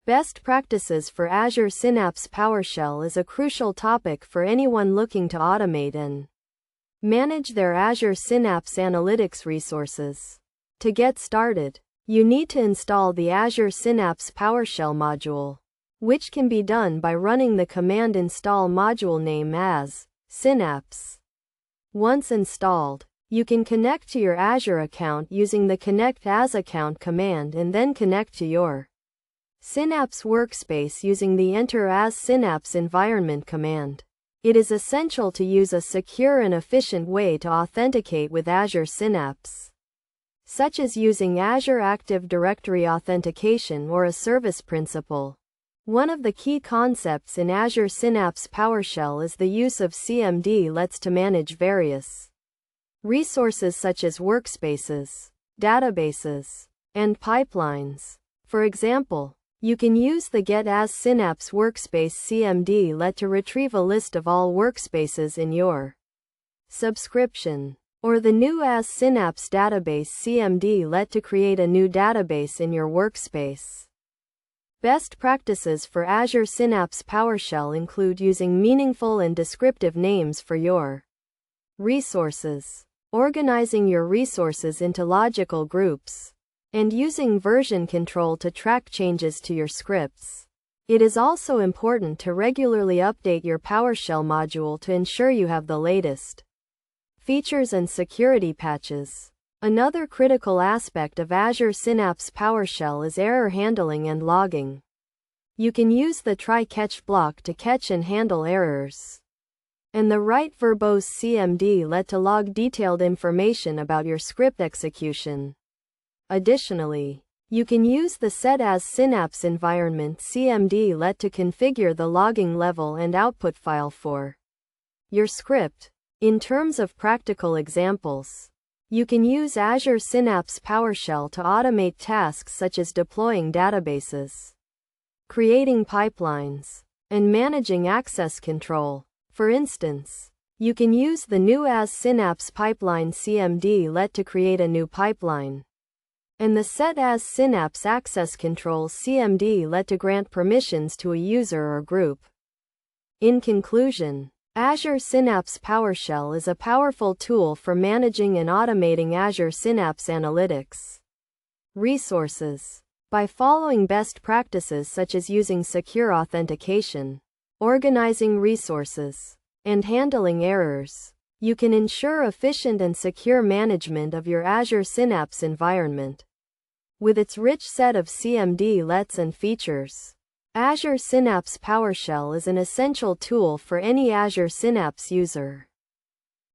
Best practices for Azure Synapse PowerShell is a crucial topic for anyone looking to automate and manage their Azure Synapse Analytics resources. To get started, you need to install the Azure Synapse PowerShell module, which can be done by running the command install module name as Synapse. Once installed, you can connect to your Azure account using the Connect as Account command and then connect to your Synapse workspace using the Enter as Synapse environment command. It is essential to use a secure and efficient way to authenticate with Azure Synapse, such as using Azure Active Directory authentication or a service principal. One of the key concepts in Azure Synapse PowerShell is the use of CMD-lets to manage various resources such as workspaces, databases, and pipelines. For example, you can use the Get as Synapse Workspace CMD-let to retrieve a list of all workspaces in your subscription, or the New as Synapse Database CMD-let to create a new database in your workspace. Best practices for Azure Synapse PowerShell include using meaningful and descriptive names for your resources, organizing your resources into logical groups, and using version control to track changes to your scripts. It is also important to regularly update your PowerShell module to ensure you have the latest features and security patches. Another critical aspect of Azure Synapse PowerShell is error handling and logging. You can use the try-catch block to catch and handle errors, and the write verbose CMD-let to log detailed information about your script execution. Additionally, you can use the Set as Synapse environment CMD-let to configure the logging level and output file for your script. In terms of practical examples, you can use Azure Synapse PowerShell to automate tasks such as deploying databases, creating pipelines, and managing access control. For instance, you can use the New as Synapse Pipeline CMD-let to create a new pipeline, and the Set as Synapse Access Control CMD-let to grant permissions to a user or group. In conclusion, Azure Synapse PowerShell is a powerful tool for managing and automating Azure Synapse Analytics resources. By following best practices such as using secure authentication, organizing resources, and handling errors, you can ensure efficient and secure management of your Azure Synapse environment. With its rich set of CMD-lets and features, Azure Synapse PowerShell is an essential tool for any Azure Synapse user.